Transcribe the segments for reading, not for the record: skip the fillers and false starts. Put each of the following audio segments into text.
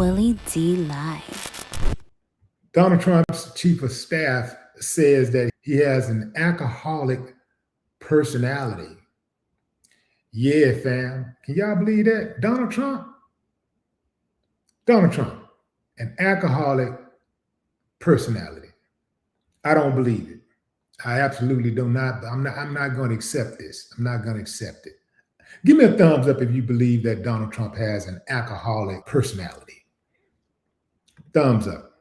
Willie D live. Donald Trump's chief of staff says that he has an alcoholic personality. Yeah, fam. Can y'all believe that? Donald Trump, an alcoholic personality. I don't believe it. I absolutely do not. I'm not going to accept this. I'm not going to accept it. Give me a thumbs up if you believe that Donald Trump has an alcoholic personality. Thumbs up.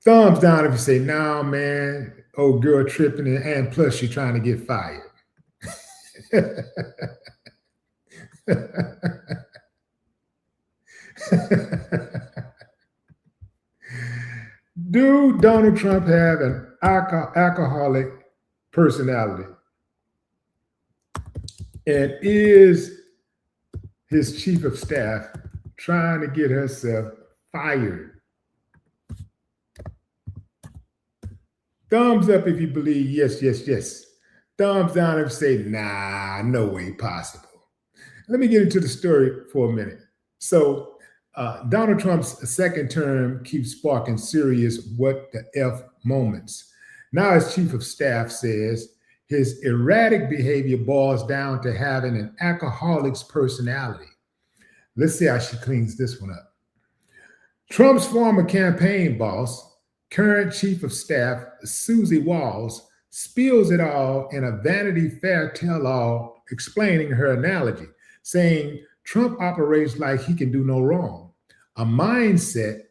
Thumbs down if you say, "No, man, old girl tripping, and plus she's trying to get fired." Do Donald Trump have an alcoholic personality? And is his chief of staff trying to get herself fired? Thumbs up if you believe yes, yes, yes. Thumbs down if you say, nah, no way possible. Let me get into the story for a minute. So, Donald Trump's second term keeps sparking serious what the F moments. Now, his chief of staff says his erratic behavior boils down to having an alcoholic's personality. Let's see how she cleans this one up. Trump's former campaign boss, current chief of staff, Susie Walls, spills it all in a Vanity Fair tell-all explaining her analogy, saying Trump operates like he can do no wrong, a mindset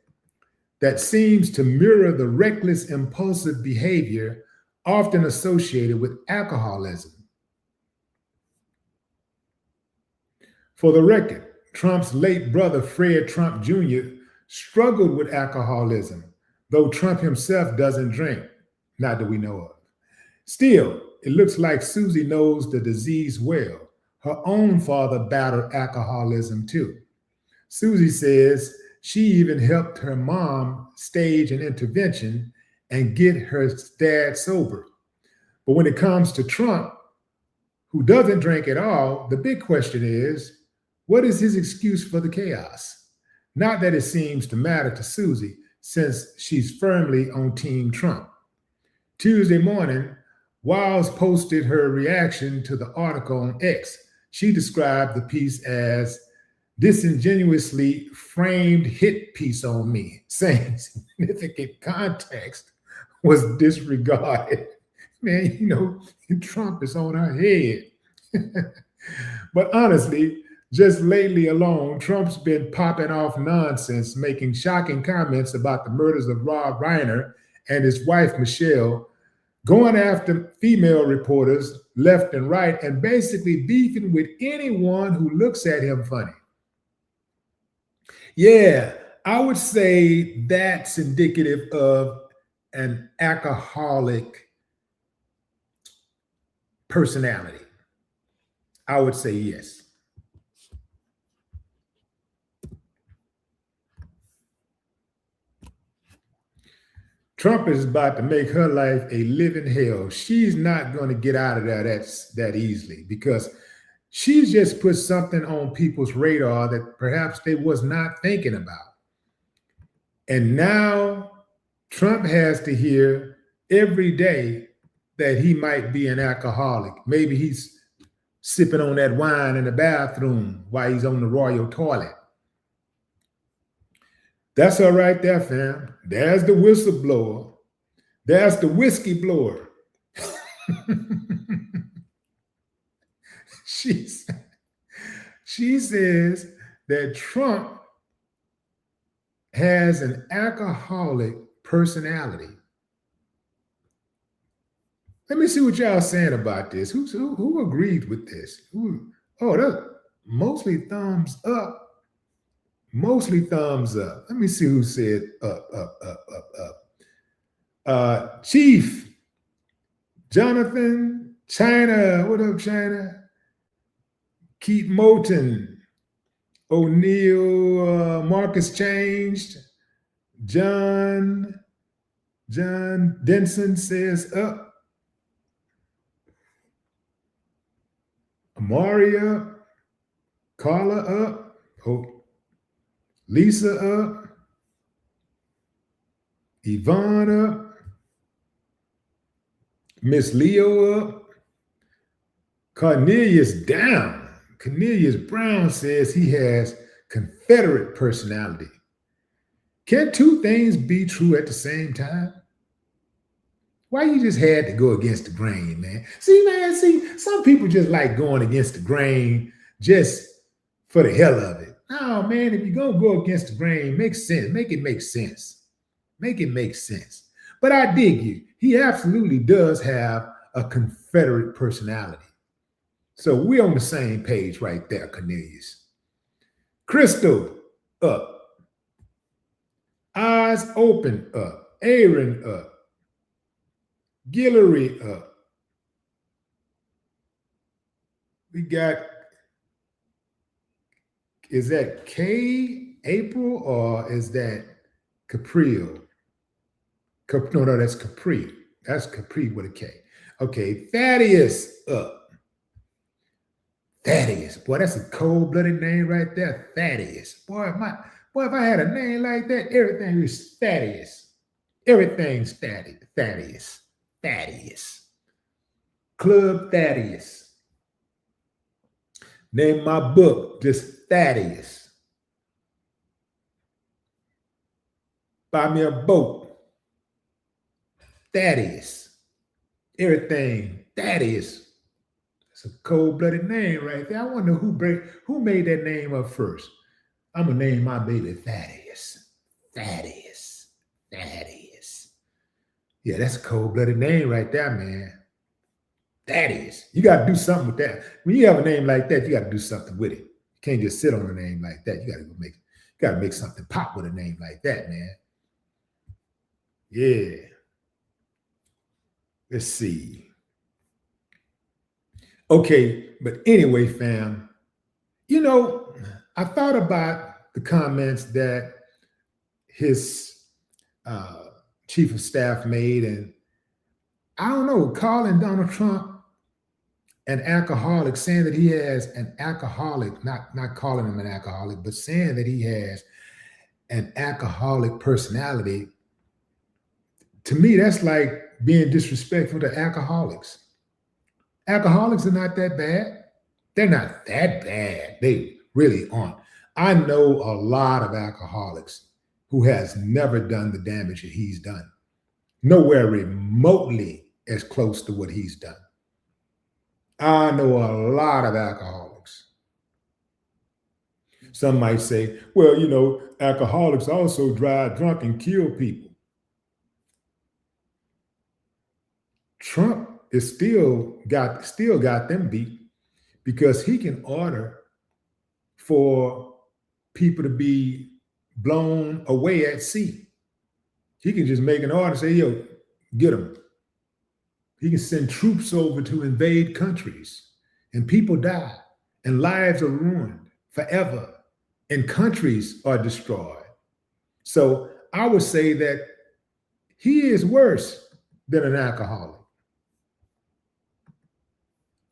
that seems to mirror the reckless, impulsive behavior often associated with alcoholism. For the record, Trump's late brother, Fred Trump Jr., struggled with alcoholism, though Trump himself doesn't drink, not that we know of. Still, it looks like Susie knows the disease well. Her own father battled alcoholism too. Susie says she even helped her mom stage an intervention and get her dad sober. But when it comes to Trump, who doesn't drink at all, the big question is, what is his excuse for the chaos? Not that it seems to matter to Susie, since she's firmly on Team Trump. Tuesday morning, Wiles posted her reaction to the article on X. She described the piece as disingenuously framed hit piece on me, saying significant context was disregarded. Man, Trump is on her head. But honestly, just lately alone, Trump's been popping off nonsense, making shocking comments about the murders of Rob Reiner and his wife, Michelle, going after female reporters left and right, and basically beefing with anyone who looks at him funny. Yeah, I would say that's indicative of an alcoholic personality. I would say yes. Trump is about to make her life a living hell. She's not going to get out of there that easily, because she's just put something on people's radar that perhaps they was not thinking about. And now Trump has to hear every day that he might be an alcoholic. Maybe he's sipping on that wine in the bathroom while he's on the royal toilet. That's all right there, fam. There's the whistleblower. There's the whiskey blower. She says that Trump has an alcoholic personality. Let me see what y'all saying about this. Who agreed with this? That's mostly thumbs up. Mostly thumbs up. Let me see who said up. Chief Jonathan China. What up, China? Keith Moulton. O'Neill. Marcus Changed. John Denson says up. Amari up. Carla up. Oh. Lisa up, Yvonne up, Miss Leo up, Cornelius down. Cornelius Brown says he has Confederate personality. Can two things be true at the same time? Why you just had to go against the grain, man? See, some people just like going against the grain just for the hell of it. No, man, if you're going to go against the grain, make sense. Make it make sense. Make it make sense. But I dig you. He absolutely does have a Confederate personality. So we're on the same page right there, Cornelius. Crystal up. Eyes open up. Aaron up. Guillory up. We got, is that K April or is that Caprio? No, that's Capri. That's Capri with a K. Okay, Thaddeus up. Thaddeus. Boy, that's a cold-blooded name right there. Thaddeus. Boy, if I had a name like that, everything was Thaddeus. Everything's Thaddeus. Thaddeus. Club Thaddeus. Name my book just Thaddeus. Buy me a boat. Thaddeus. Everything Thaddeus. It's a cold-blooded name right there. I wonder who made that name up first. I'm going to name my baby Thaddeus. Thaddeus. Thaddeus. Yeah, that's a cold-blooded name right there, man. Thaddeus. You got to do something with that. When you have a name like that, you got to do something with it. You can't just sit on a name like that. You got to make something pop with a name like that, man. Yeah. Let's see. Okay, but anyway, fam, I thought about the comments that his chief of staff made, and I don't know, calling Donald Trump an alcoholic, saying that he has an alcoholic, not calling him an alcoholic, but saying that he has an alcoholic personality. To me, that's like being disrespectful to alcoholics. Alcoholics are not that bad. They're not that bad. They really aren't. I know a lot of alcoholics who has never done the damage that he's done. Nowhere remotely as close to what he's done. I know a lot of alcoholics. Some might say, well, alcoholics also drive drunk and kill people. Trump is still got them beat because he can order for people to be blown away at sea. He can just make an order and say, yo, get them. He can send troops over to invade countries and people die and lives are ruined forever and countries are destroyed. So I would say that he is worse than an alcoholic.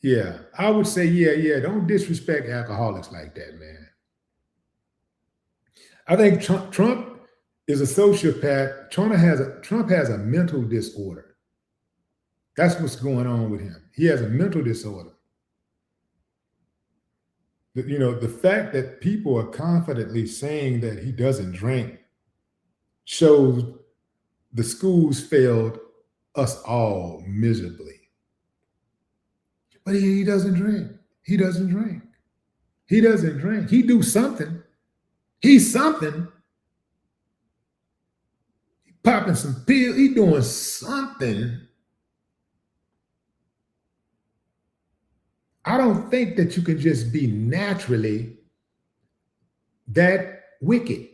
Yeah, I would say, yeah, don't disrespect alcoholics like that, man. I think Trump is a sociopath. Trump has a mental disorder. That's what's going on with him. He has a mental disorder. The fact that people are confidently saying that he doesn't drink shows the schools failed us all miserably. But he doesn't drink. He doesn't drink. He doesn't drink. He do something. He's something. He popping some pills. He doing something. I don't think that you can just be naturally that wicked.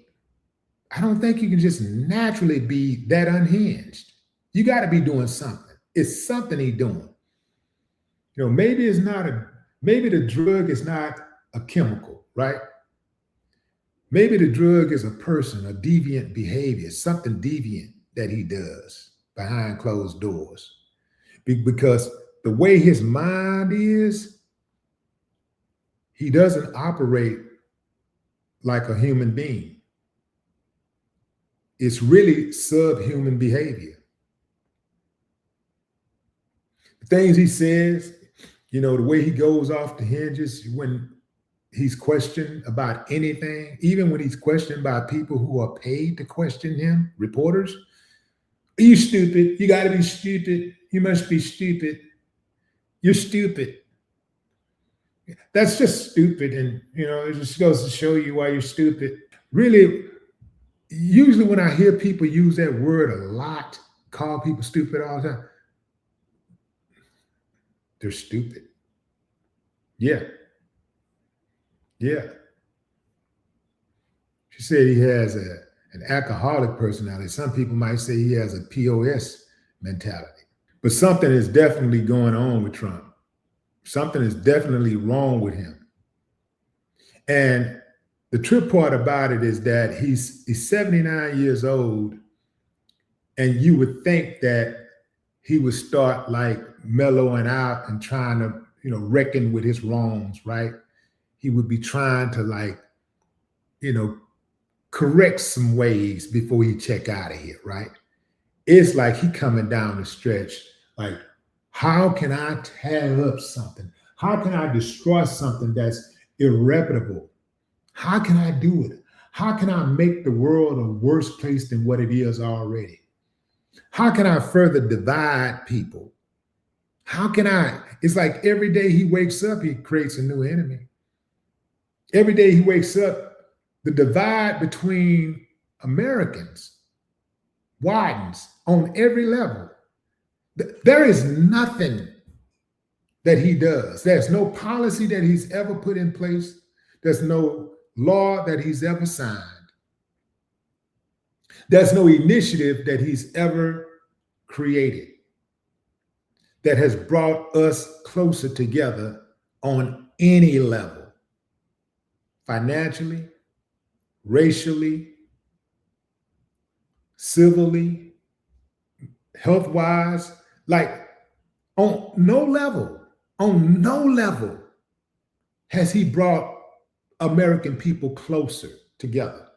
I don't think you can just naturally be that unhinged. You got to be doing something. It's something he's doing. Maybe the drug is not a chemical, right? Maybe the drug is a person, a deviant behavior, something deviant that he does behind closed doors. Because the way his mind is, he doesn't operate like a human being. it's really subhuman behavior. The things he says, the way he goes off the hinges when he's questioned about anything, even when he's questioned by people who are paid to question him, reporters. Are you stupid? You got to be stupid. You must be stupid. You're stupid. That's just stupid. And, it just goes to show you why you're stupid. Really, usually when I hear people use that word a lot, call people stupid all the time, they're stupid. Yeah. Yeah. She said he has an alcoholic personality. Some people might say he has a POS mentality. But something is definitely going on with Trump. Something is definitely wrong with him. And the trip part about it is that he's 79 years old, and you would think that he would start like mellowing out and trying to, reckon with his wrongs, right? He would be trying to correct some ways before he check out of here, right? It's like he coming down the stretch, like, how can I tear up something? How can I destroy something that's irreparable? How can I do it? How can I make the world a worse place than what it is already? How can I further divide people? It's like every day he wakes up, he creates a new enemy. Every day he wakes up, the divide between Americans widens on every level. There is nothing that he does. There's no policy that he's ever put in place. There's no law that he's ever signed. There's no initiative that he's ever created that has brought us closer together on any level, financially, racially, civilly, health-wise, like on no level has he brought American people closer together.